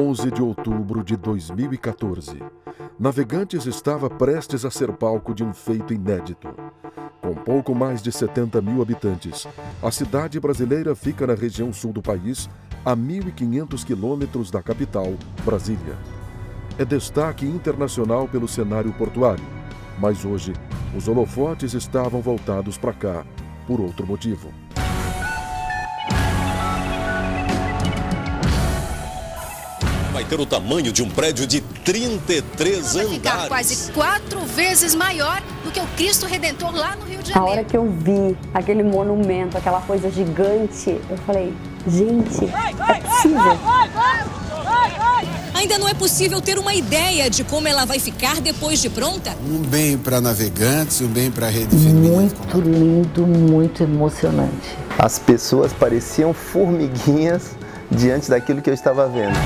11 de outubro de 2014. Navegantes estava prestes a ser palco de um feito inédito. Com pouco mais de 70 mil habitantes, a cidade brasileira fica na região sul do país, a 1.500 quilômetros da capital, Brasília. É destaque internacional pelo cenário portuário, mas hoje os holofotes estavam voltados para cá por outro motivo. Vai ter o tamanho de um prédio de 33 andares. Vai ficar quase 4 vezes maior do que o Cristo Redentor lá no Rio de A Janeiro. hora que eu vi aquele monumento, aquela coisa gigante, eu falei, gente, é possível. Ainda não é possível ter uma ideia de como ela vai ficar depois de pronta. Um bem para navegantes, um bem para a rede feminina. Muito lindo, muito emocionante. As pessoas pareciam formiguinhas diante daquilo que eu estava vendo.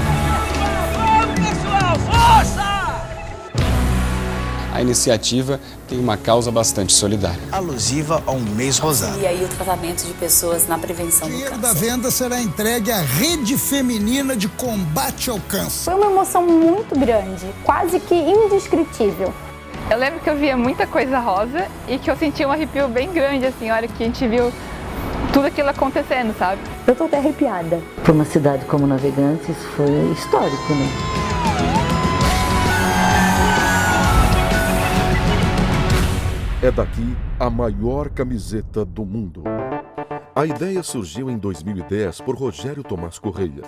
A iniciativa tem uma causa bastante solidária. Alusiva ao mês rosado. E aí o tratamento de pessoas na prevenção do câncer. O dinheiro da venda será entregue à Rede Feminina de Combate ao Câncer. Foi uma emoção muito grande, quase que indescritível. Eu lembro que eu via muita coisa rosa e que eu sentia um arrepio bem grande, assim, a hora que a gente viu tudo aquilo acontecendo, sabe? Eu tô até arrepiada. Para uma cidade como Navegantes foi histórico, né? É daqui a maior camiseta do mundo. A ideia surgiu em 2010 por Rogério Tomás Correia.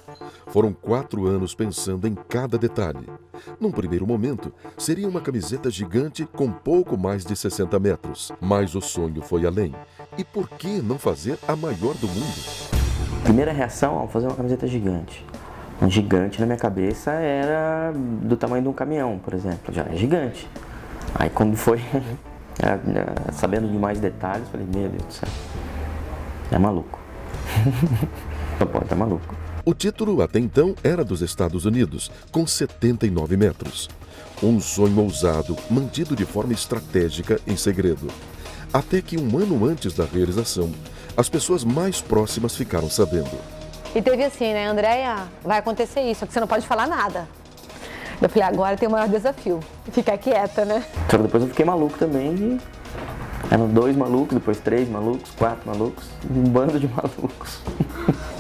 Foram 4 anos pensando em cada detalhe. Num primeiro momento, seria uma camiseta gigante com pouco mais de 60 metros. Mas o sonho foi além. E por que não fazer a maior do mundo? Primeira reação ao fazer uma camiseta gigante. Um gigante na minha cabeça era do tamanho de um caminhão, por exemplo. Já é gigante. Aí quando foi... sabendo de mais detalhes, falei, meu Deus do céu, é maluco. Não pode, tá maluco. O título até então era dos Estados Unidos, com 79 metros. Um sonho ousado, mantido de forma estratégica em segredo. Até que um ano antes da realização, as pessoas mais próximas ficaram sabendo. E teve assim, né, Andréia, vai acontecer isso, só que você não pode falar nada. Eu falei, agora tem o maior desafio, ficar quieta, né? Só que depois eu fiquei maluco também e eram 2 malucos, depois 3 malucos, 4 malucos, um bando de malucos.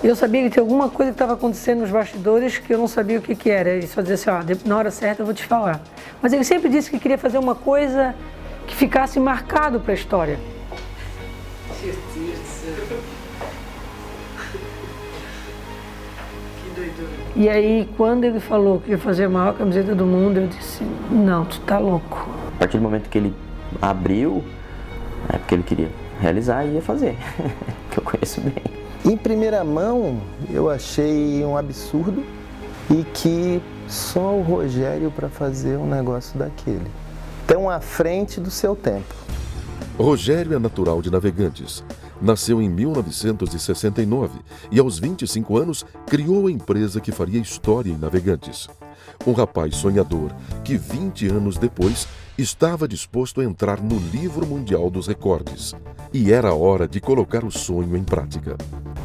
Eu sabia que tinha alguma coisa que estava acontecendo nos bastidores que eu não sabia o que era. Ele só dizia assim, ó, na hora certa eu vou te falar. Mas ele sempre disse que queria fazer uma coisa que ficasse marcado para a história. E aí, quando ele falou que ia fazer a maior camiseta do mundo, eu disse, não, tu tá louco. A partir do momento que ele abriu, é porque ele queria realizar e ia fazer, que eu conheço bem. Em primeira mão, eu achei um absurdo e que só o Rogério para fazer um negócio daquele. Tão à frente do seu tempo. Rogério é natural de Navegantes. Nasceu em 1969 e, aos 25 anos, criou a empresa que faria história em Navegantes. Um rapaz sonhador que, 20 anos depois, estava disposto a entrar no livro mundial dos recordes. E era hora de colocar o sonho em prática.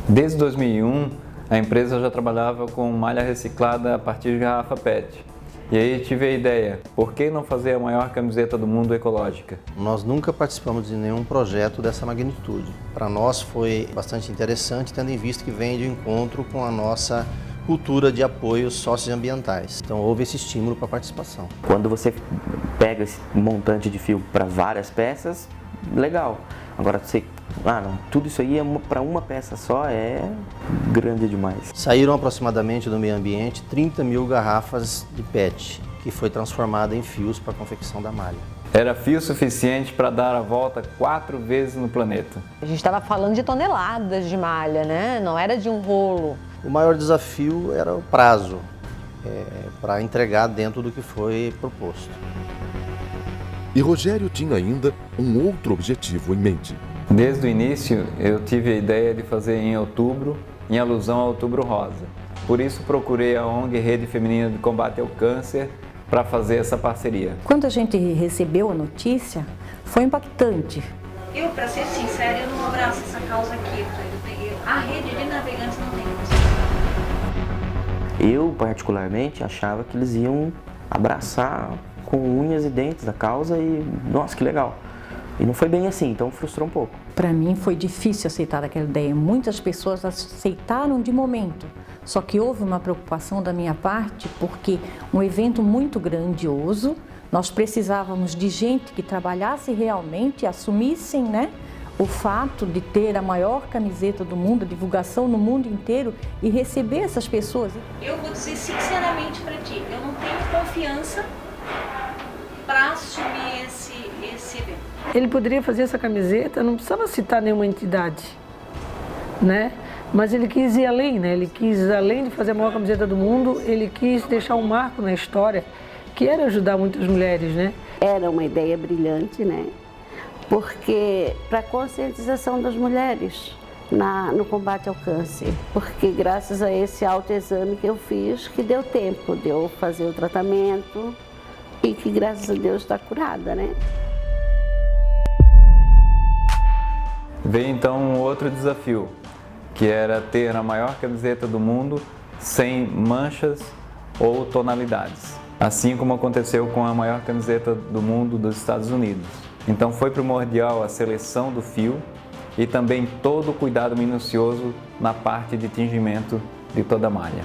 Desde 2001, a empresa já trabalhava com malha reciclada a partir de garrafa PET. E aí tive a ideia, por que não fazer a maior camiseta do mundo ecológica? Nós nunca participamos de nenhum projeto dessa magnitude. Para nós foi bastante interessante, tendo em vista que vem de encontro com a nossa cultura de apoio socioambientais. Então houve esse estímulo para a participação. Quando você pega esse montante de fio para várias peças, legal. Agora você, não, tudo isso aí para uma peça só é grande demais. Saíram aproximadamente do meio ambiente 30 mil garrafas de PET, que foi transformada em fios para a confecção da malha. Era fio suficiente para dar a volta 4 vezes no planeta. A gente estava falando de toneladas de malha, né? Não era de um rolo. O maior desafio era o prazo para entregar dentro do que foi proposto. E Rogério tinha ainda um outro objetivo em mente. Desde o início, eu tive a ideia de fazer em outubro, em alusão ao Outubro Rosa. Por isso procurei a ONG Rede Feminina de Combate ao Câncer para fazer essa parceria. Quando a gente recebeu a notícia, foi impactante. Eu, para ser sincera, eu não abraço essa causa aqui. A rede de navegantes não tem. Eu, particularmente, achava que eles iam abraçar com unhas e dentes a causa e, nossa, que legal. E não foi bem assim, então frustrou um pouco. Para mim foi difícil aceitar aquela ideia. Muitas pessoas aceitaram de momento, só que houve uma preocupação da minha parte, porque um evento muito grandioso, nós precisávamos de gente que trabalhasse realmente, assumissem, né, o fato de ter a maior camiseta do mundo, a divulgação no mundo inteiro e receber essas pessoas. Eu vou dizer sinceramente para ti, eu não tenho confiança para assumir esse evento. Ele poderia fazer essa camiseta, não precisava citar nenhuma entidade, né? Mas ele quis ir além, né? Ele quis, além de fazer a maior camiseta do mundo, ele quis deixar um marco na história, que era ajudar muitas mulheres, né? Era uma ideia brilhante, né? Porque para a conscientização das mulheres no combate ao câncer. Porque graças a esse autoexame que eu fiz, que deu tempo de eu fazer o tratamento e que graças a Deus está curada, né? Veio então um outro desafio, que era ter a maior camiseta do mundo sem manchas ou tonalidades, assim como aconteceu com a maior camiseta do mundo dos Estados Unidos. Então foi primordial a seleção do fio e também todo o cuidado minucioso na parte de tingimento de toda a malha.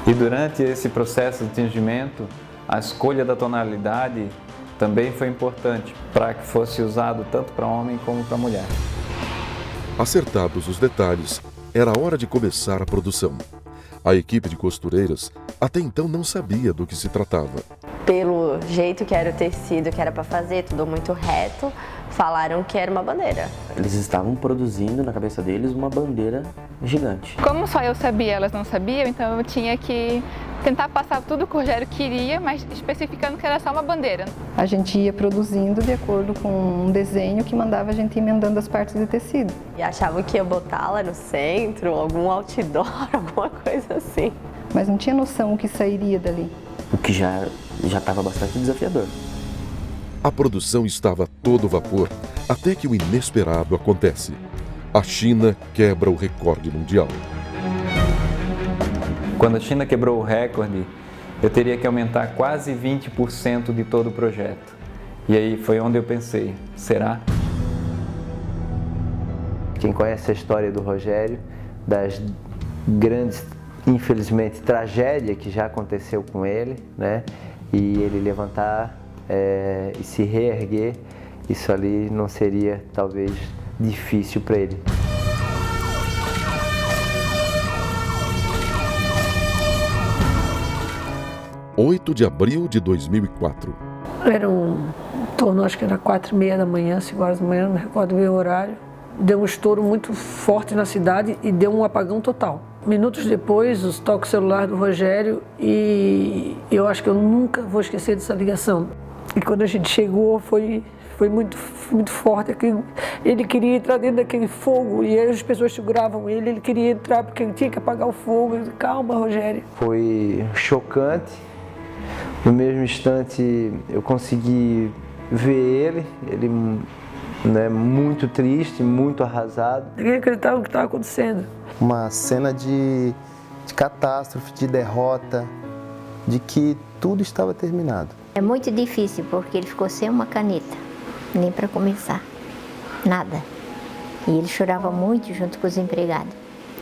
E durante esse processo de tingimento, a escolha da tonalidade também foi importante para que fosse usado tanto para homem como para mulher. Acertados os detalhes, era hora de começar a produção. A equipe de costureiras até então não sabia do que se tratava. Pelo jeito que era o tecido, que era para fazer, tudo muito reto, falaram que era uma bandeira. Eles estavam produzindo na cabeça deles uma bandeira gigante. Como só eu sabia, elas não sabiam, então eu tinha que tentar passar tudo que o Rogério queria, mas especificando que era só uma bandeira. A gente ia produzindo de acordo com um desenho que mandava a gente emendando as partes de tecido. E achavam que ia botá-la no centro, algum outdoor, alguma coisa assim. Mas não tinha noção o que sairia dali. O que já estava bastante desafiador. A produção estava a todo vapor, até que o inesperado acontece. A China quebra o recorde mundial. Quando a China quebrou o recorde, eu teria que aumentar quase 20% de todo o projeto. E aí foi onde eu pensei, será? Quem conhece a história do Rogério, das grandes, infelizmente, tragédias que já aconteceu com ele, né? E ele levantar e se reerguer, isso ali não seria, talvez, difícil para ele. – 8 de abril de 2004. Era torno, acho que era 4h30 da manhã, 5 horas da manhã, não me recordo bem o horário. Deu um estouro muito forte na cidade e deu um apagão total. Minutos depois, os toques celular do Rogério e eu acho que eu nunca vou esquecer dessa ligação. E quando a gente chegou, foi muito forte. Ele queria entrar dentro daquele fogo e aí as pessoas seguravam ele. Ele queria entrar porque ele tinha que apagar o fogo. Eu disse, calma, Rogério. Foi chocante. No mesmo instante, eu consegui ver ele né, muito triste, muito arrasado. Ninguém acreditava no que estava acontecendo. Uma cena de catástrofe, de derrota, de que tudo estava terminado. É muito difícil porque ele ficou sem uma caneta, nem para começar, nada. E ele chorava muito junto com os empregados,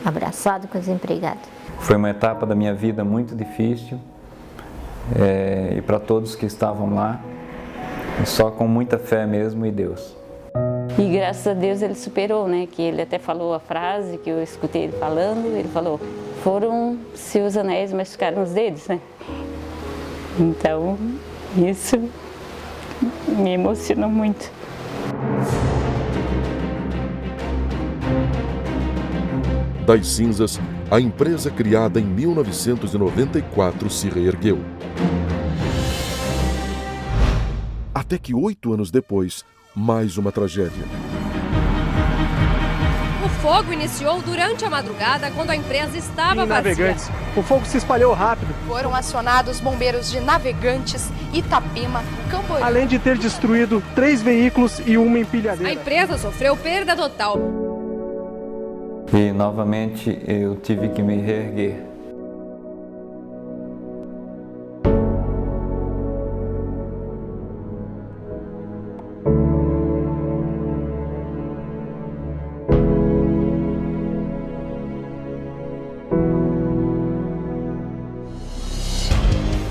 abraçado com os empregados. Foi uma etapa da minha vida muito difícil e para todos que estavam lá, só com muita fé mesmo e Deus. E graças a Deus ele superou, né? Que ele até falou a frase que eu escutei ele falando, ele falou, foram seus anéis, mas ficaram os dedos, né? Então, isso me emocionou muito. Das cinzas, a empresa criada em 1994 se reergueu. Até que 8 anos depois, mais uma tragédia. O fogo iniciou durante a madrugada, quando a empresa estava Em Navegantes, vazia. o fogo se espalhou rápido. Foram acionados bombeiros de Navegantes, Itapema, Camboriú. Além de ter destruído 3 veículos e uma empilhadeira. A empresa sofreu perda total. E novamente eu tive que me reerguer.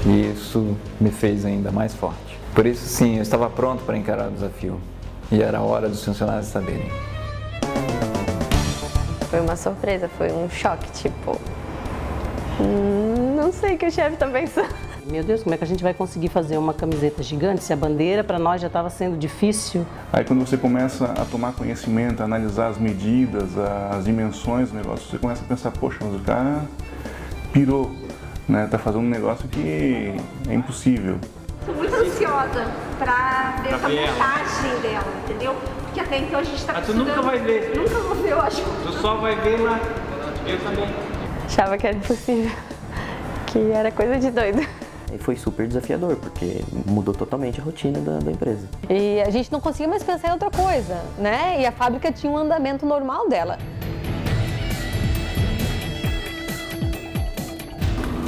E isso me fez ainda mais forte. Por isso, sim, eu estava pronto para encarar o desafio. E era a hora dos funcionários saberem. Foi uma surpresa, foi um choque, tipo... não sei o que o chefe está pensando. Meu Deus, como é que a gente vai conseguir fazer uma camiseta gigante se a bandeira para nós já estava sendo difícil? Aí quando você começa a tomar conhecimento, a analisar as medidas, as dimensões do negócio, você começa a pensar, poxa, mas o cara pirou, né? Tá fazendo um negócio que é impossível. Estou muito ansiosa para ver essa montagem dela, entendeu? Porque até então a gente está Mas tu nunca vai ver. Nunca vou ver, eu acho. Tu só vai ver lá. Eu também. Achava que era impossível, que era coisa de doido. E foi super desafiador, porque mudou totalmente a rotina da empresa. E a gente não conseguia mais pensar em outra coisa, né? E a fábrica tinha um andamento normal dela.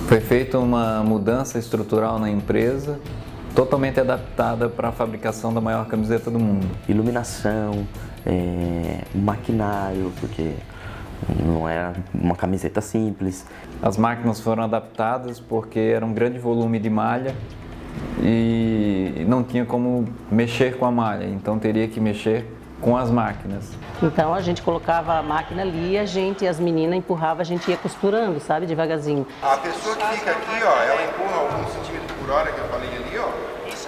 Foi feita uma mudança estrutural na empresa, totalmente adaptada para a fabricação da maior camiseta do mundo. Iluminação, maquinário, porque não é uma camiseta simples. As máquinas foram adaptadas porque era um grande volume de malha e não tinha como mexer com a malha, então teria que mexer com as máquinas. Então a gente colocava a máquina ali e as meninas empurravam, a gente ia costurando, sabe, devagarzinho. A pessoa que fica aqui, ó, ela empurra alguns centímetros por hora, que eu falei ali, ó,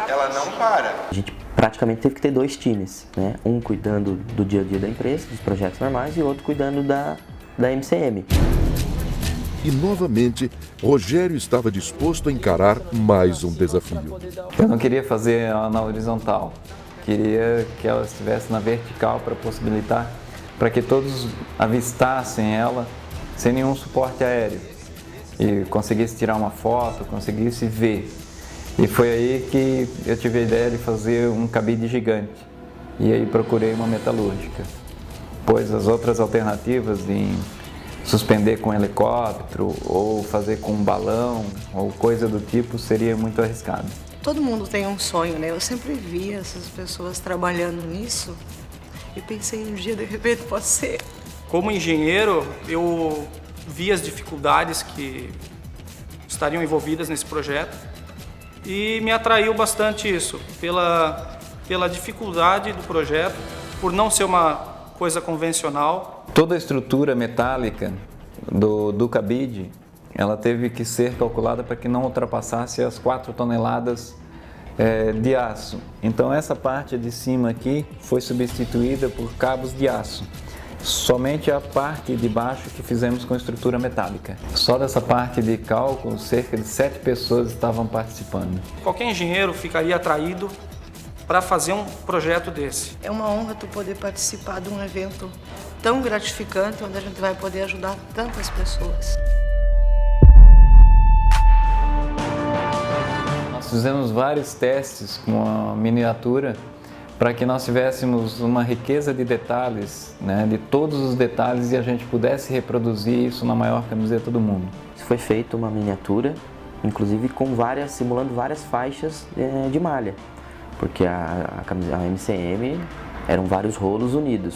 ela não para. A gente praticamente teve que ter 2 times, né? Um cuidando do dia a dia da empresa, dos projetos normais, e outro cuidando da MCM. E novamente, Rogério estava disposto a encarar mais um desafio. Eu não queria fazer ela na horizontal, queria que ela estivesse na vertical para possibilitar para que todos avistassem ela sem nenhum suporte aéreo e conseguisse tirar uma foto, conseguisse ver. E foi aí que eu tive a ideia de fazer um cabide gigante. E aí procurei uma metalúrgica, pois as outras alternativas em suspender com helicóptero ou fazer com um balão ou coisa do tipo seria muito arriscado. Todo mundo tem um sonho, né? Eu sempre via essas pessoas trabalhando nisso e pensei um dia, de repente, pode ser. Como engenheiro, eu vi as dificuldades que estariam envolvidas nesse projeto e me atraiu bastante isso, pela dificuldade do projeto, por não ser uma coisa convencional. Toda a estrutura metálica do cabide, ela teve que ser calculada para que não ultrapassasse as 4 toneladas de aço. Então essa parte de cima aqui foi substituída por cabos de aço. Somente a parte de baixo que fizemos com estrutura metálica. Só dessa parte de cálculo, cerca de 7 pessoas estavam participando. Qualquer engenheiro ficaria atraído para fazer um projeto desse. É uma honra tu poder participar de um evento tão gratificante, onde a gente vai poder ajudar tantas pessoas. Nós fizemos vários testes com a miniatura para que nós tivéssemos uma riqueza de detalhes, né, de todos os detalhes, e a gente pudesse reproduzir isso na maior camiseta do mundo. Foi feita uma miniatura, inclusive simulando várias faixas de malha, porque a MCM eram vários rolos unidos.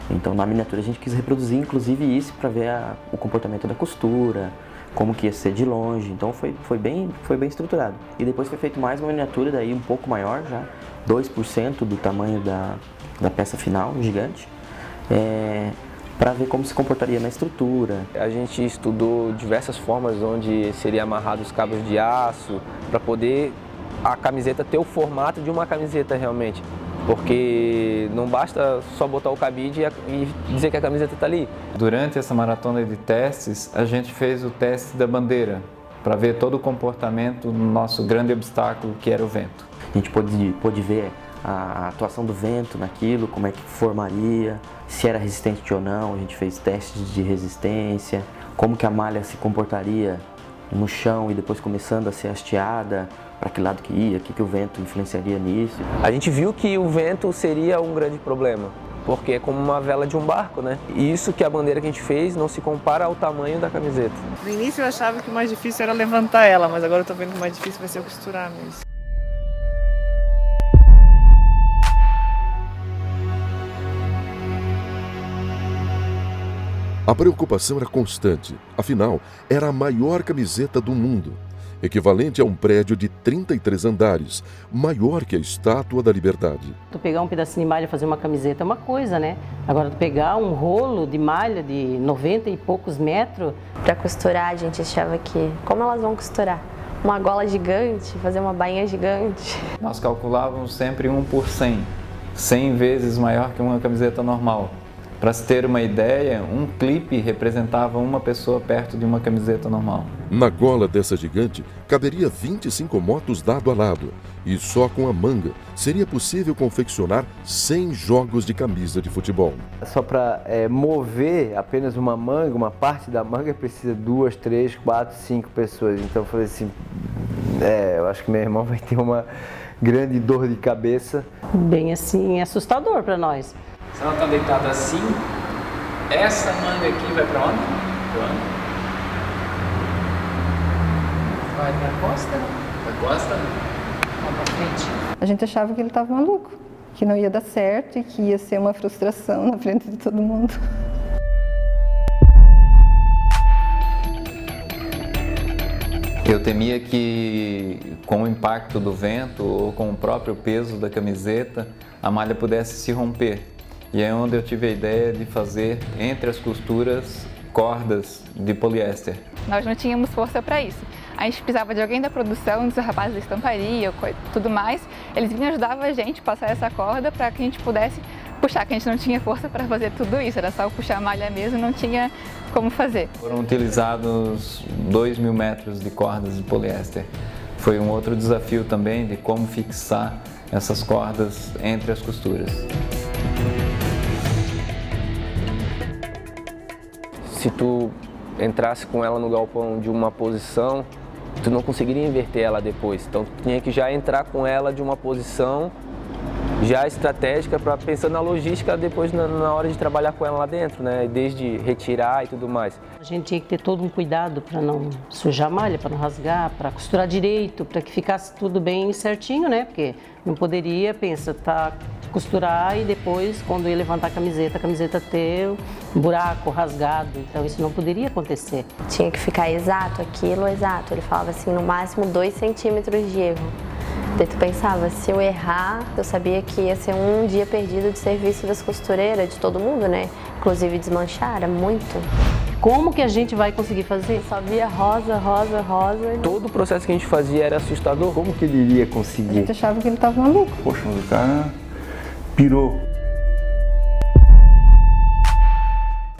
Então na miniatura a gente quis reproduzir inclusive isso para ver o comportamento da costura, como que ia ser de longe. Então foi bem estruturado. E depois foi feito mais uma miniatura daí um pouco maior já, 2% do tamanho da peça final, gigante, para ver como se comportaria na estrutura. A gente estudou diversas formas onde seria amarrado os cabos de aço para poder a camiseta ter o formato de uma camiseta realmente. Porque não basta só botar o cabide e dizer que a camiseta está ali. Durante essa maratona de testes, a gente fez o teste da bandeira, para ver todo o comportamento do nosso grande obstáculo, que era o vento. A gente pôde ver a atuação do vento naquilo, como é que formaria, se era resistente ou não. A gente fez testes de resistência, como que a malha se comportaria no chão e depois começando a ser hasteada, para que lado que ia, o que o vento influenciaria nisso. A gente viu que o vento seria um grande problema, porque é como uma vela de um barco, né? E isso que a bandeira que a gente fez não se compara ao tamanho da camiseta. No início eu achava que o mais difícil era levantar ela, mas agora eu tô vendo que o mais difícil vai ser costurar mesmo. A preocupação era constante, afinal, era a maior camiseta do mundo, equivalente a um prédio de 33 andares, maior que a Estátua da Liberdade. Tu pegar um pedacinho de malha e fazer uma camiseta é uma coisa, né? Agora, tu pegar um rolo de malha de 90 e poucos metros... Para costurar, a gente achava que... Como elas vão costurar? Uma gola gigante, fazer uma bainha gigante. Nós calculávamos sempre 1 por 100, 100 vezes maior que uma camiseta normal. Para se ter uma ideia, um clipe representava uma pessoa perto de uma camiseta normal. Na gola dessa gigante, caberia 25 motos lado a lado. E só com a manga seria possível confeccionar 100 jogos de camisa de futebol. Só para mover apenas uma manga, uma parte da manga, precisa 2, 3, 4, 5 pessoas. Então eu falei assim, eu acho que meu irmão vai ter uma grande dor de cabeça. Bem assim, assustador para nós. Se ela está deitada assim, essa manga aqui vai para onde? Para onde? Vai para a costa? Para a costa? Vai para frente. A gente achava que ele estava maluco, que não ia dar certo e que ia ser uma frustração na frente de todo mundo. Eu temia que, com o impacto do vento ou com o próprio peso da camiseta, a malha pudesse se romper. E é onde eu tive a ideia de fazer, entre as costuras, cordas de poliéster. Nós não tínhamos força para isso. A gente precisava de alguém da produção, dos rapazes da estamparia, tudo mais. Eles vinham ajudar a gente a passar essa corda para que a gente pudesse puxar, que a gente não tinha força para fazer tudo isso. Era só puxar a malha mesmo, não tinha como fazer. Foram utilizados 2.000 metros de cordas de poliéster. Foi um outro desafio também de como fixar essas cordas entre as costuras. Se tu entrasse com ela no galpão de uma posição, tu não conseguiria inverter ela depois. Então tu tinha que já entrar com ela de uma posição já estratégica, para pensar na logística depois na hora de trabalhar com ela lá dentro, né? Desde retirar e tudo mais. A gente tinha que ter todo um cuidado para não sujar a malha, para não rasgar, para costurar direito, para que ficasse tudo bem certinho, né? Porque não poderia, costurar e depois, quando ia levantar a camiseta ter um buraco rasgado. Então isso não poderia acontecer. Tinha que ficar exato aquilo, exato. Ele falava assim, no máximo 2 centímetros de erro. Daí tu pensava, se eu errar, eu sabia que ia ser um dia perdido de serviço das costureiras, de todo mundo, né? Inclusive desmanchar, era muito. Como que a gente vai conseguir fazer? Eu só via rosa, rosa, rosa. Todo o processo que a gente fazia era assustador. Como que ele iria conseguir? A gente achava que ele estava maluco. Poxa, mas o cara pirou.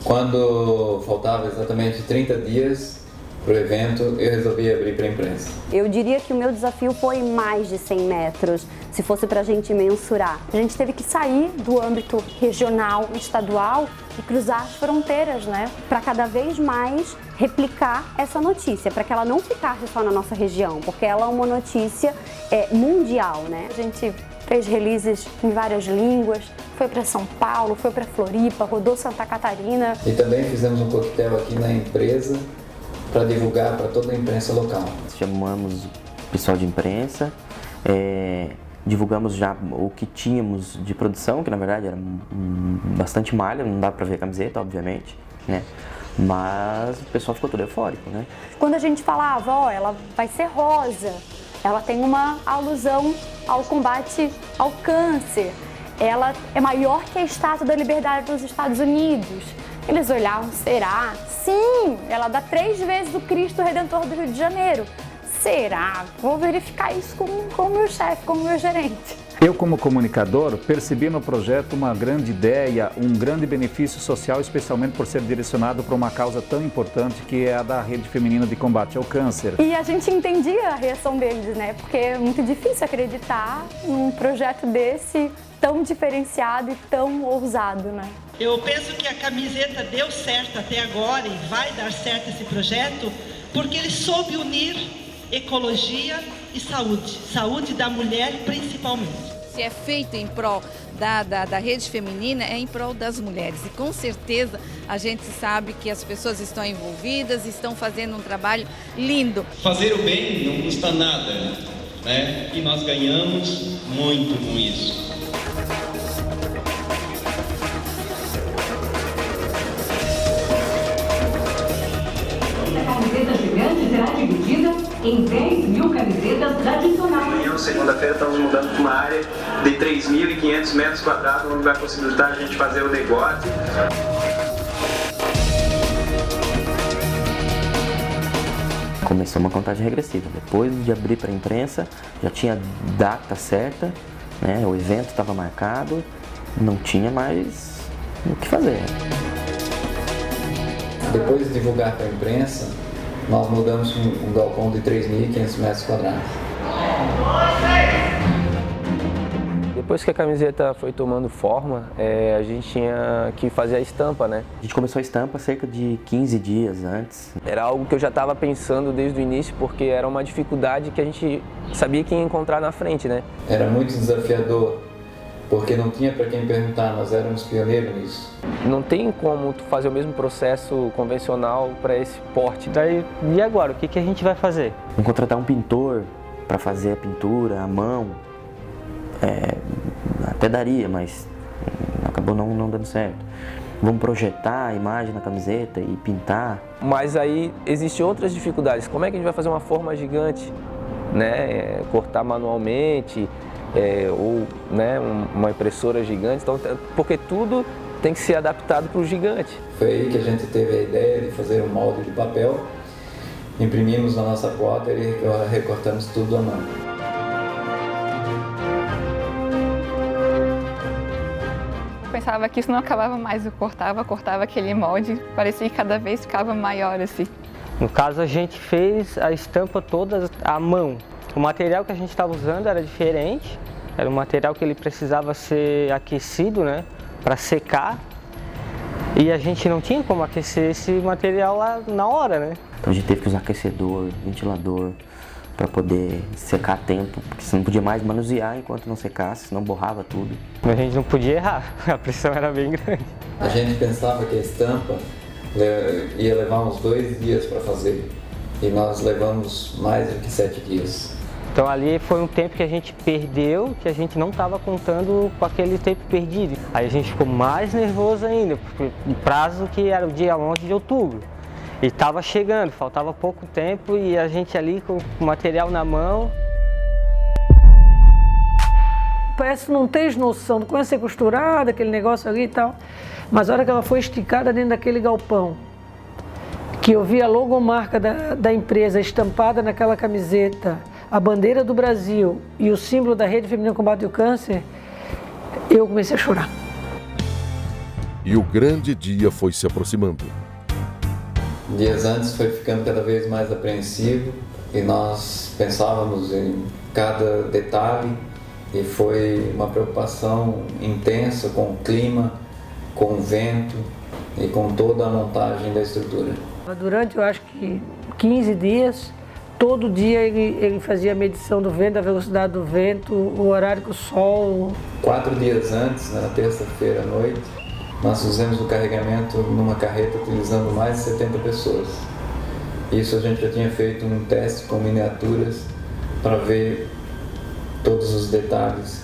Quando faltava exatamente 30 dias para o evento, eu resolvi abrir para a imprensa. Eu diria que o meu desafio foi mais de 100 metros, se fosse para a gente mensurar. A gente teve que sair do âmbito regional, estadual e cruzar as fronteiras, né? Para cada vez mais replicar essa notícia, para que ela não ficasse só na nossa região, porque ela é uma notícia mundial, né? A gente fez releases em várias línguas, foi para São Paulo, foi para Floripa, rodou Santa Catarina. E também fizemos um coquetel aqui na empresa para divulgar para toda a imprensa local. Chamamos o pessoal de imprensa, divulgamos já o que tínhamos de produção, que na verdade era bastante malha, não dá para ver a camiseta, obviamente, né? Mas o pessoal ficou todo eufórico, né? Quando a gente falava, ela vai ser rosa, ela tem uma alusão ao combate ao câncer, ela é maior que a Estátua da Liberdade dos Estados Unidos. Eles olhavam, será? Sim, ela dá 3 vezes o Cristo Redentor do Rio de Janeiro. Será? Vou verificar isso com o meu chefe, com o meu gerente. Eu, como comunicador, percebi no projeto uma grande ideia, um grande benefício social, especialmente por ser direcionado para uma causa tão importante que é a da Rede Feminina de Combate ao Câncer. E a gente entendia a reação deles, né? Porque é muito difícil acreditar num projeto desse tão diferenciado e tão ousado, né? Eu penso que a camiseta deu certo até agora e vai dar certo esse projeto porque ele soube unir ecologia e saúde. Saúde da mulher principalmente. Se é feito em prol da rede feminina, é em prol das mulheres. E com certeza a gente sabe que as pessoas estão envolvidas, estão fazendo um trabalho lindo. Fazer o bem não custa nada, né? E nós ganhamos muito com isso. A camiseta gigante será dividida em 10.000 camisetas tradicionais. Amanhã, segunda-feira, estamos mudando para uma área de 3.500 metros quadrados, onde vai possibilitar a gente fazer o negócio. Começou uma contagem regressiva. Depois de abrir para a imprensa, já tinha data certa, né? O evento estava marcado, não tinha mais o que fazer. Depois de divulgar para a imprensa, nós mudamos um galpão de 3.500 metros quadrados. Depois que a camiseta foi tomando forma, a gente tinha que fazer a estampa, né? A gente começou a estampa cerca de 15 dias antes. Era algo que eu já estava pensando desde o início, porque era uma dificuldade que a gente sabia que ia encontrar na frente, né? Era muito desafiador, porque não tinha para quem perguntar, nós éramos pioneiros nisso. Não tem como tu fazer o mesmo processo convencional para esse porte. Daí, e agora, o que a gente vai fazer? Vamos contratar um pintor para fazer a pintura à mão. Até daria, mas acabou não dando certo. Vamos projetar a imagem na camiseta e pintar. Mas aí existem outras dificuldades. Como é que a gente vai fazer uma forma gigante, né? Cortar manualmente, ou, né, uma impressora gigante. Então, porque tudo tem que ser adaptado para o gigante. Foi aí que a gente teve a ideia de fazer um molde de papel, imprimimos na nossa plotter e recortamos tudo à mão. Pensava que isso não acabava mais, eu cortava aquele molde, parecia que cada vez ficava maior assim. No caso, a gente fez a estampa toda à mão. O material que a gente estava usando era diferente, era um material que ele precisava ser aquecido, né, para secar, e a gente não tinha como aquecer esse material lá na hora, né. Então a gente teve que usar aquecedor, ventilador, para poder secar a tempo, porque você não podia mais manusear enquanto não secasse, senão borrava tudo. A gente não podia errar, a pressão era bem grande. A gente pensava que a estampa ia levar uns 2 dias para fazer, e nós levamos mais do que 7 dias. Então ali foi um tempo que a gente perdeu, que a gente não estava contando com aquele tempo perdido. Aí a gente ficou mais nervoso ainda, porque o prazo que era o dia 11 de outubro. E estava chegando, faltava pouco tempo e a gente ali com o material na mão. Parece que não tens noção, começa a ser costurada, aquele negócio ali e tal. Mas a hora que ela foi esticada dentro daquele galpão, que eu vi a logomarca da empresa estampada naquela camiseta, a bandeira do Brasil e o símbolo da Rede Feminina Combate ao Câncer, eu comecei a chorar. E o grande dia foi se aproximando. Dias antes foi ficando cada vez mais apreensivo e nós pensávamos em cada detalhe e foi uma preocupação intensa com o clima, com o vento e com toda a montagem da estrutura. Durante, eu acho que 15 dias, todo dia ele fazia a medição do vento, da velocidade do vento, o horário que o sol... 4 dias antes, na terça-feira à noite, nós fizemos o carregamento numa carreta utilizando mais de 70 pessoas. Isso a gente já tinha feito um teste com miniaturas para ver todos os detalhes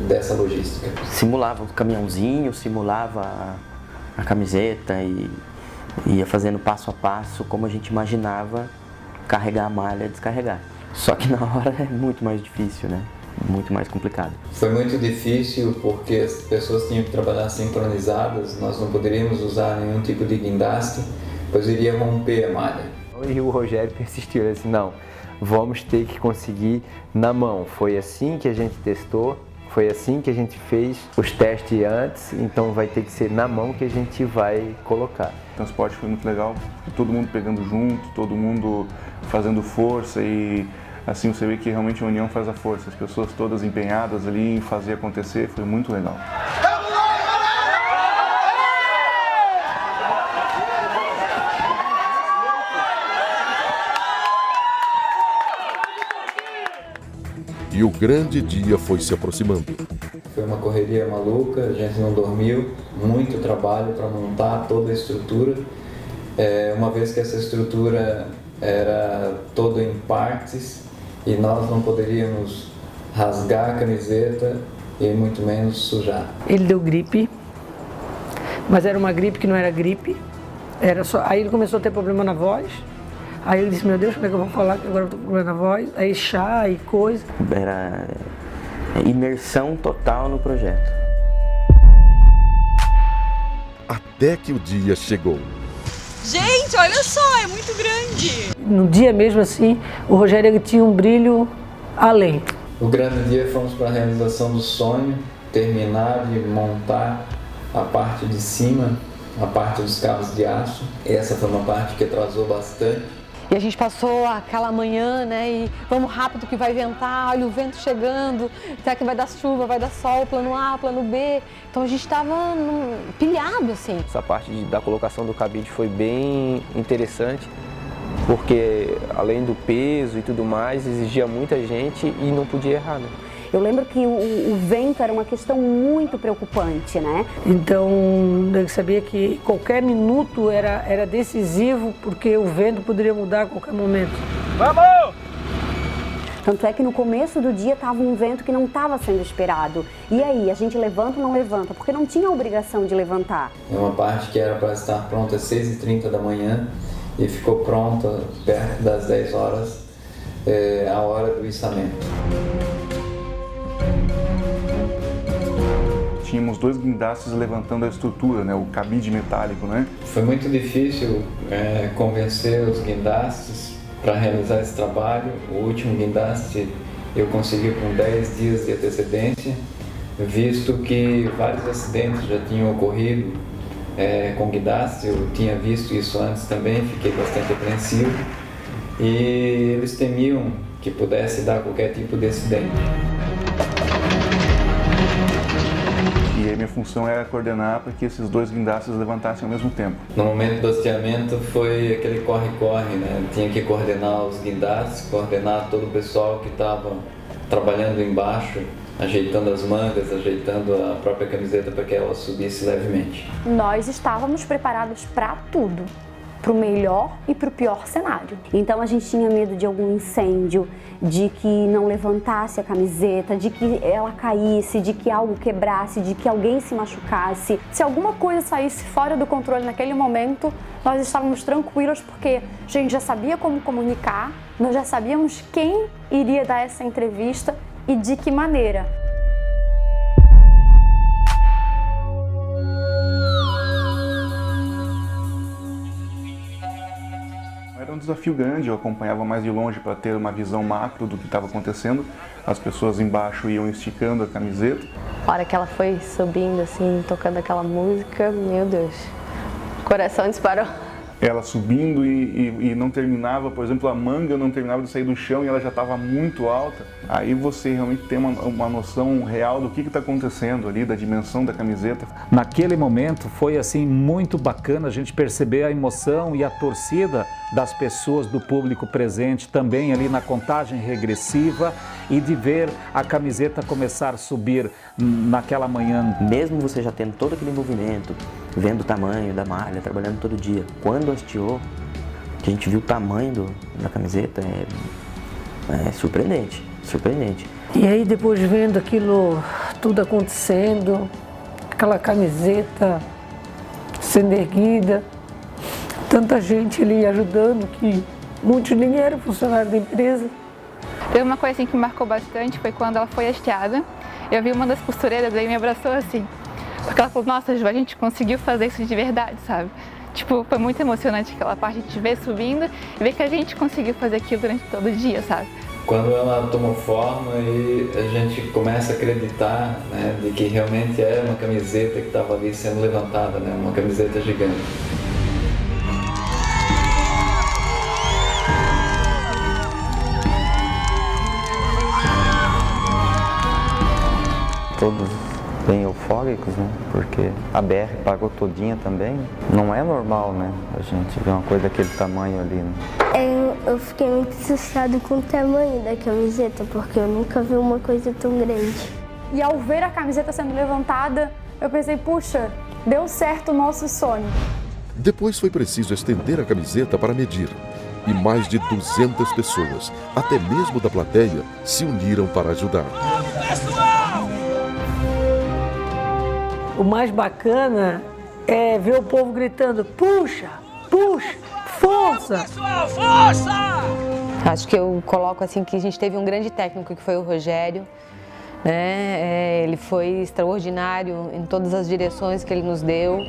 dessa logística. Simulava o caminhãozinho, simulava a camiseta e ia fazendo passo a passo como a gente imaginava carregar a malha e descarregar. Só que na hora é muito mais difícil, né? Muito mais complicado. Foi muito difícil porque as pessoas tinham que trabalhar sincronizadas, nós não poderíamos usar nenhum tipo de guindaste, pois iria romper a malha. E o Rogério persistiu, ele disse, não, vamos ter que conseguir na mão. Foi assim que a gente testou, Foi assim que a gente fez os testes antes, então vai ter que ser na mão que a gente vai colocar. O transporte foi muito legal, todo mundo pegando junto, todo mundo fazendo força e assim você vê que realmente a união faz a força. As pessoas todas empenhadas ali em fazer acontecer, foi muito legal. E o grande dia foi se aproximando. Foi uma correria maluca, a gente não dormiu, muito trabalho para montar toda a estrutura. Uma vez que essa estrutura era toda em partes e nós não poderíamos rasgar a camiseta e muito menos sujar. Ele deu gripe, mas era uma gripe que não era gripe. Aí ele começou a ter problema na voz. Aí ele disse, meu Deus, como é que eu vou falar que agora eu tô com problema na voz? Aí chá e coisa. Era imersão total no projeto. Até que o dia chegou. Gente, olha só, é muito grande. No dia mesmo assim, o Rogério ele tinha um brilho além. O grande dia fomos para a realização do sonho, terminar de montar a parte de cima, a parte dos cabos de aço. Essa foi uma parte que atrasou bastante. E a gente passou aquela manhã, né, e vamos rápido que vai ventar, olha o vento chegando, será que vai dar chuva, vai dar sol, plano A, plano B. Então a gente estava pilhado, assim. Essa parte da colocação do cabide foi bem interessante, porque além do peso e tudo mais, exigia muita gente e não podia errar, né? Eu lembro que o vento era uma questão muito preocupante, né? Então, eu sabia que qualquer minuto era decisivo, porque o vento poderia mudar a qualquer momento. Vamos! Tanto é que no começo do dia estava um vento que não estava sendo esperado. E aí, a gente levanta ou não levanta? Porque não tinha a obrigação de levantar. É uma parte que era para estar pronta às 6h30 da manhã e ficou pronta perto das 10 horas, a hora do içamento. Tínhamos 2 guindastes levantando a estrutura, né, o cabide metálico, né? Foi muito difícil convencer os guindastes para realizar esse trabalho. O último guindaste eu consegui com 10 dias de antecedência, visto que vários acidentes já tinham ocorrido com guindastes. Eu tinha visto isso antes também, fiquei bastante apreensivo e eles temiam que pudesse dar qualquer tipo de acidente. E aí minha função era coordenar para que esses 2 guindastes levantassem ao mesmo tempo. No momento do hasteamento foi aquele corre-corre, né? Tinha que coordenar os guindastes, coordenar todo o pessoal que estava trabalhando embaixo, ajeitando as mangas, ajeitando a própria camiseta para que ela subisse levemente. Nós estávamos preparados para tudo, para o melhor e para o pior cenário. Então a gente tinha medo de algum incêndio, de que não levantasse a camiseta, de que ela caísse, de que algo quebrasse, de que alguém se machucasse. Se alguma coisa saísse fora do controle naquele momento, nós estávamos tranquilos porque a gente já sabia como comunicar, nós já sabíamos quem iria dar essa entrevista e de que maneira. Era um desafio grande, eu acompanhava mais de longe para ter uma visão macro do que estava acontecendo. As pessoas embaixo iam esticando a camiseta. A hora que ela foi subindo, assim, tocando aquela música, meu Deus, o coração disparou. Ela subindo e não terminava, por exemplo, a manga não terminava de sair do chão e ela já estava muito alta. Aí você realmente tem uma noção real do que está acontecendo ali, da dimensão da camiseta. Naquele momento foi assim muito bacana a gente perceber a emoção e a torcida das pessoas, do público presente, também ali na contagem regressiva, e de ver a camiseta começar a subir naquela manhã. Mesmo você já tendo todo aquele movimento, vendo o tamanho da malha, trabalhando todo dia, quando hasteou, que a gente viu o tamanho da camiseta, é surpreendente, surpreendente. E aí depois vendo aquilo tudo acontecendo, aquela camiseta sendo erguida, tanta gente ali ajudando, que muitos nem eram funcionários da empresa. Teve uma coisa assim que me marcou bastante, foi quando ela foi hasteada. Eu vi uma das costureiras aí me abraçou assim, porque ela falou, nossa, Ju, a gente conseguiu fazer isso de verdade, sabe? Tipo, foi muito emocionante aquela parte de ver subindo e ver que a gente conseguiu fazer aquilo durante todo o dia, sabe? Quando ela tomou forma e a gente começa a acreditar, né, de que realmente era uma camiseta que estava ali sendo levantada, né, uma camiseta gigante. Todos bem eufóricos, né? Porque a BR pagou todinha também. Não é normal, né? A gente ver uma coisa daquele tamanho ali, né? Eu fiquei muito assustado com o tamanho da camiseta, porque eu nunca vi uma coisa tão grande. E ao ver a camiseta sendo levantada, eu pensei, puxa, deu certo o nosso sonho. Depois foi preciso estender a camiseta para medir. E mais de 200 pessoas, até mesmo da plateia, se uniram para ajudar. O mais bacana é ver o povo gritando, puxa, puxa, força! Pessoal, força! Acho que eu coloco assim que a gente teve um grande técnico que foi o Rogério, né? Ele foi extraordinário em todas as direções que ele nos deu.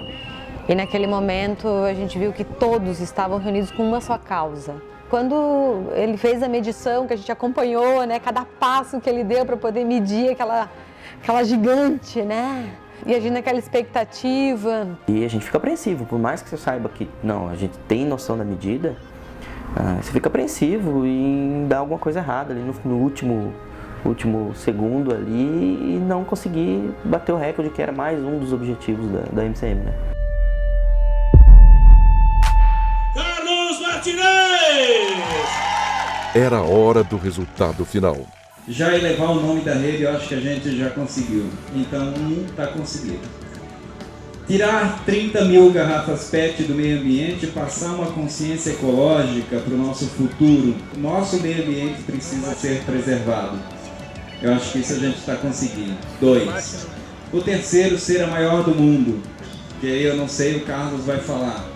E naquele momento a gente viu que todos estavam reunidos com uma só causa. Quando ele fez a medição, que a gente acompanhou, né, cada passo que ele deu para poder medir aquela gigante, né? E a gente naquela expectativa. E a gente fica apreensivo, por mais que você saiba que não, a gente tem noção da medida, você fica apreensivo em dar alguma coisa errada ali no último segundo ali e não conseguir bater o recorde, que era mais um dos objetivos da MCM, né? Carlos Martinez! Era a hora do resultado final. Já elevar o nome da rede, eu acho que a gente já conseguiu. Então, está conseguido. Tirar 30 mil garrafas PET do meio ambiente, passar uma consciência ecológica para o nosso futuro. Nosso meio ambiente precisa ser preservado. Eu acho que isso a gente está conseguindo. 2. O terceiro, ser a maior do mundo. Que aí eu não sei, o Carlos vai falar.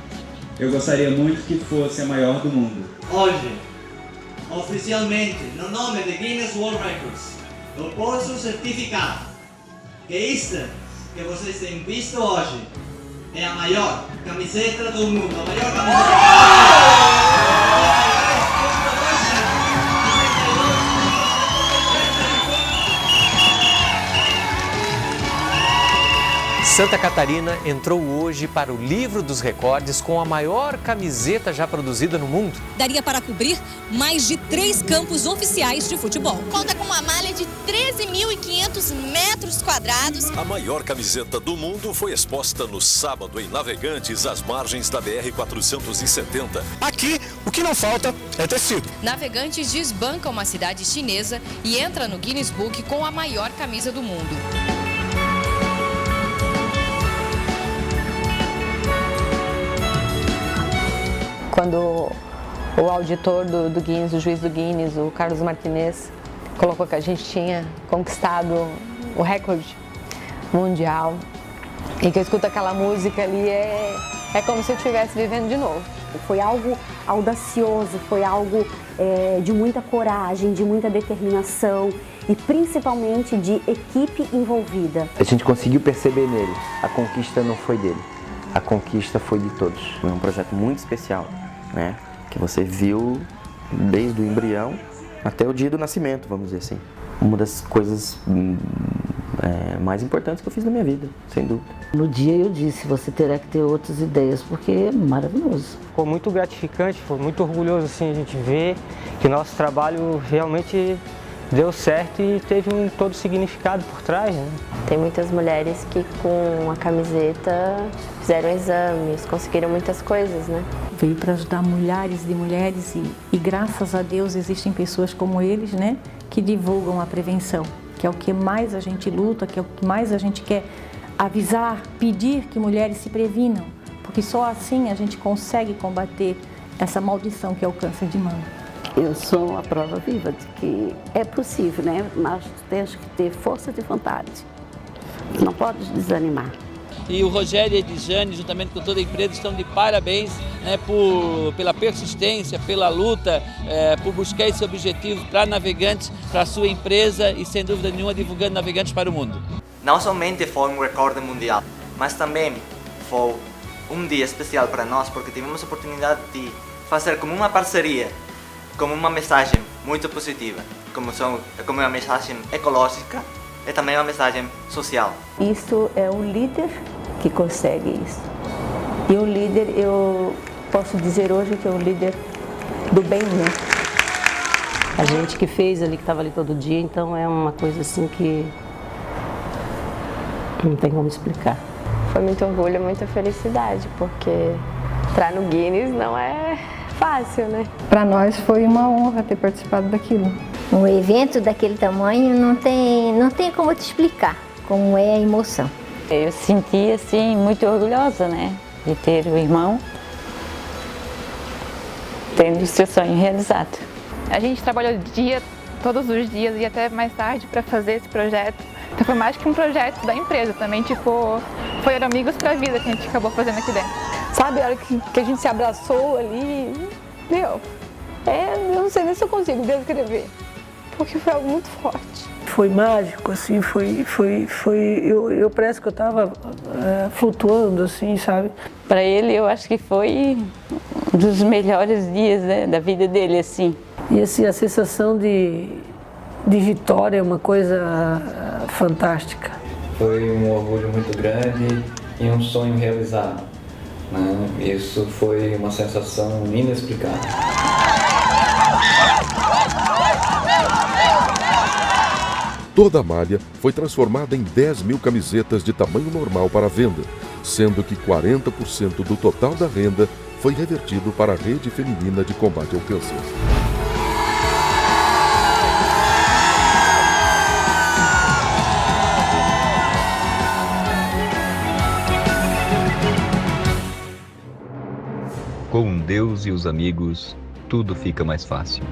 Eu gostaria muito que fosse a maior do mundo. Hoje, oficialmente, no nome de Guinness World Records, eu posso certificar que esta que vocês têm visto hoje é a maior camiseta do mundo, a maior camiseta. Santa Catarina entrou hoje para o livro dos recordes com a maior camiseta já produzida no mundo. Daria para cobrir mais de 3 campos oficiais de futebol. Conta com uma malha de 13.500 metros quadrados. A maior camiseta do mundo foi exposta no sábado em Navegantes, às margens da BR-470. Aqui, o que não falta é tecido. Navegantes desbanca uma cidade chinesa e entra no Guinness Book com a maior camisa do mundo. Quando o auditor do Guinness, o juiz do Guinness, o Carlos Martinez, colocou que a gente tinha conquistado o recorde mundial e que eu escuto aquela música ali, é como se eu estivesse vivendo de novo. Foi algo audacioso, foi algo de muita coragem, de muita determinação e principalmente de equipe envolvida. A gente conseguiu perceber nele, a conquista não foi dele, a conquista foi de todos. Foi um projeto muito especial, né? Que você viu desde o embrião até o dia do nascimento, vamos dizer assim. Uma das coisas mais importantes que eu fiz na minha vida, sem dúvida. No dia eu disse, você terá que ter outras ideias, porque é maravilhoso. Ficou muito gratificante, foi muito orgulhoso assim, a gente ver que o nosso trabalho realmente deu certo e teve todo significado por trás, né? Tem muitas mulheres que com a camiseta fizeram exames, conseguiram muitas coisas, né? Veio para ajudar milhares de mulheres e graças a Deus existem pessoas como eles, né? Que divulgam a prevenção, que é o que mais a gente luta, que é o que mais a gente quer avisar, pedir que mulheres se previnam, porque só assim a gente consegue combater essa maldição que é o câncer de mama. Eu sou a prova viva de que é possível, né? Mas temos que ter força de vontade. Não pode desanimar. E o Rogério e a Edjane, juntamente com toda a empresa, estão de parabéns, né, pela persistência, pela luta, por buscar esse objetivo para Navegantes, para a sua empresa e, sem dúvida nenhuma, divulgando Navegantes para o mundo. Não somente foi um recorde mundial, mas também foi um dia especial para nós, porque tivemos a oportunidade de fazer como uma parceria como uma mensagem muito positiva, como uma mensagem ecológica e também uma mensagem social. Isso é um líder que consegue isso. E um líder, eu posso dizer hoje que é um líder do bem, né? A gente que fez ali, que estava ali todo dia, então é uma coisa assim que não tem como explicar. Foi muito orgulho, muita felicidade, porque entrar no Guinness não é fácil, né? Para nós foi uma honra ter participado daquilo. Um evento daquele tamanho não tem como te explicar como é a emoção. Eu senti assim muito orgulhosa, né, de ter o irmão tendo o seu sonho realizado. A gente trabalhou todos os dias e até mais tarde para fazer esse projeto. Então foi mais que um projeto da empresa também, tipo, foi Amigos pra Vida que a gente acabou fazendo aqui dentro. Sabe, a hora que a gente se abraçou ali, eu não sei nem se eu consigo descrever, porque foi algo muito forte. Foi mágico, assim, eu parece que eu estava flutuando, assim, sabe? Para ele, eu acho que foi um dos melhores dias, né, da vida dele, assim. E assim, a sensação de vitória é uma coisa fantástica. Foi um orgulho muito grande e um sonho realizado, né? Isso foi uma sensação inexplicável. Toda a malha foi transformada em 10 mil camisetas de tamanho normal para venda, sendo que 40% do total da renda foi revertido para a Rede Feminina de Combate ao Câncer. Com Deus e os amigos, tudo fica mais fácil.